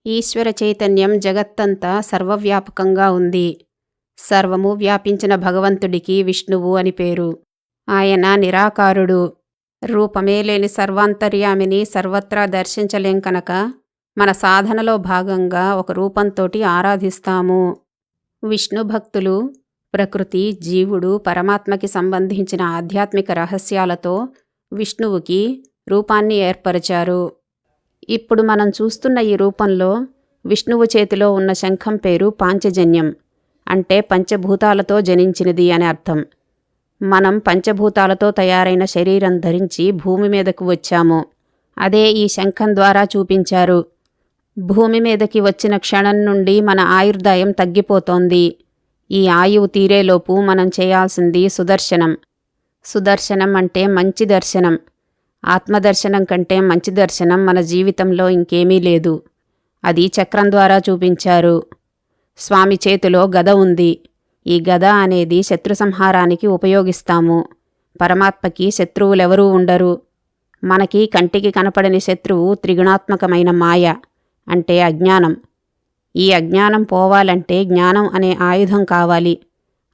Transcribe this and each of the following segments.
ఈశ్వర చైతన్యం జగత్తంతా సర్వవ్యాపకంగా ఉంది. సర్వము వ్యాపించిన భగవంతుడికి విష్ణువు అని పేరు. ఆయన నిరాకారుడు. రూపమే లేని సర్వాంతర్యామిని సర్వత్రా దర్శించలేం కనుక మన సాధనలో భాగంగా ఒక రూపంతోటి ఆరాధిస్తాము. విష్ణు భక్తులు ప్రకృతి, జీవుడు, పరమాత్మకి సంబంధించిన ఆధ్యాత్మిక రహస్యాలతో విష్ణువుకి రూపాన్ని ఏర్పరిచారు. ఇప్పుడు మనం చూస్తున్న ఈ రూపంలో విష్ణువు చేతిలో ఉన్న శంఖం పేరు పాంచజన్యం, అంటే పంచభూతాలతో జనించినది అని అర్థం. మనం పంచభూతాలతో తయారైన శరీరం ధరించి భూమి మీదకు వచ్చాము. అదే ఈ శంఖం ద్వారా చూపించారు. భూమి మీదకి వచ్చిన క్షణం నుండి మన ఆయుర్దాయం తగ్గిపోతోంది. ఈ ఆయువు తీరేలోపు మనం చేయాల్సింది సుదర్శనం. సుదర్శనం అంటే మంచి దర్శనం. ఆత్మదర్శనం కంటే మంచి దర్శనం మన జీవితంలో ఇంకేమీ లేదు. అది చక్రం ద్వారా చూపించారు. స్వామి చేతిలో గద ఉంది. ఈ గద అనేది శత్రు సంహారానికి ఉపయోగిస్తాము. పరమాత్మకి శత్రువులెవరూ ఉండరు. మనకి కంటికి కనపడని శత్రువు త్రిగుణాత్మకమైన మాయ, అంటే అజ్ఞానం. ఈ అజ్ఞానం పోవాలంటే జ్ఞానం అనే ఆయుధం కావాలి.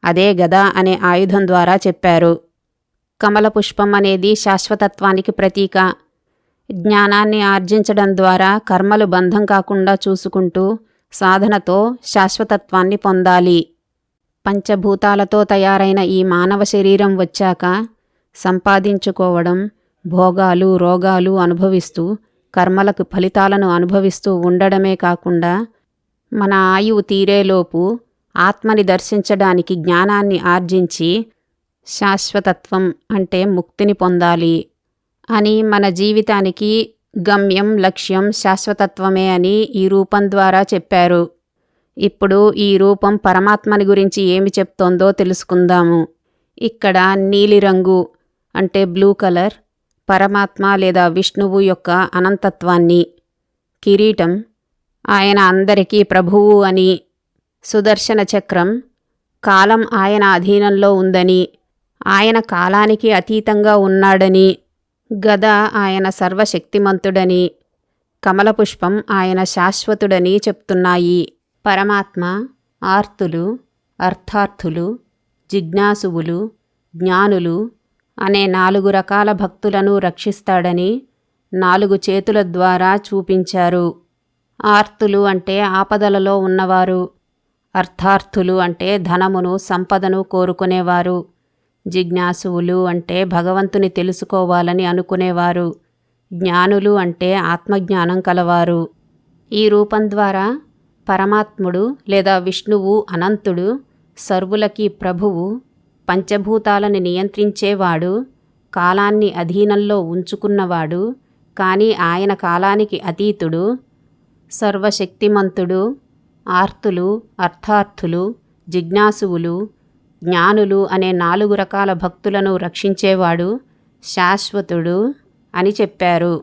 అదే గద అనే ఆయుధం ద్వారా చెప్పారు. కమల పుష్పం అనేది శాశ్వతత్వానికి ప్రతీక. జ్ఞానాన్ని ఆర్జించడం ద్వారా కర్మలు బంధం కాకుండా చూసుకుంటూ సాధనతో శాశ్వతత్వాన్ని పొందాలి. పంచభూతాలతో తయారైన ఈ మానవ శరీరం వచ్చాక సంపాదించుకోవడం, భోగాలు, రోగాలు అనుభవిస్తూ కర్మలకు ఫలితాలను అనుభవిస్తూ ఉండడమే కాకుండా మన ఆయువు తీరేలోపు ఆత్మని దర్శించడానికి జ్ఞానాన్ని ఆర్జించి శాశ్వతత్వం అంటే ముక్తిని పొందాలి అని, మన జీవితానికి గమ్యం, లక్ష్యం శాశ్వతత్వమే అని ఈ రూపం ద్వారా చెప్పారు. ఇప్పుడు ఈ రూపం పరమాత్మని గురించి ఏమి చెప్తోందో తెలుసుకుందాము. ఇక్కడ నీలిరంగు అంటే బ్లూ కలర్ పరమాత్మ లేదా విష్ణువు యొక్క అనంతత్వాన్ని, కిరీటం ఆయన అందరికీ ప్రభువు అని, సుదర్శన చక్రం కాలం ఆయన అధీనంలో ఉందని, ఆయన కాలానికి అతీతంగా ఉన్నాడని, గద ఆయన సర్వశక్తిమంతుడని, కమలపుష్పం ఆయన శాశ్వతుడని చెప్తున్నాయి. పరమాత్మ ఆర్తులు, అర్థార్థులు, జిజ్ఞాసువులు, జ్ఞానులు అనే 4 రకాల భక్తులను రక్షిస్తాడని 4 చేతుల ద్వారా చూపించారు. ఆర్తులు అంటే ఆపదలలో ఉన్నవారు. అర్థార్థులు అంటే ధనమును, సంపదను కోరుకునేవారు. జిజ్ఞాసువులు అంటే భగవంతుని తెలుసుకోవాలని అనుకునేవారు. జ్ఞానులు అంటే ఆత్మజ్ఞానం కలవారు. ఈ రూపం ద్వారా పరమాత్ముడు లేదా విష్ణువు అనంతుడు, సర్వులకి ప్రభువు, పంచభూతాలని నియంత్రించేవాడు, కాలాన్ని అధీనంలో ఉంచుకున్నవాడు, కానీ ఆయన కాలానికి అతీతుడు, సర్వశక్తిమంతుడు, ఆర్తులు, అర్థార్థులు, జిజ్ఞాసువులు, జ్ఞానులు అనే 4 రకాల భక్తులను రక్షించేవాడు, శాశ్వతుడు అని చెప్పారు.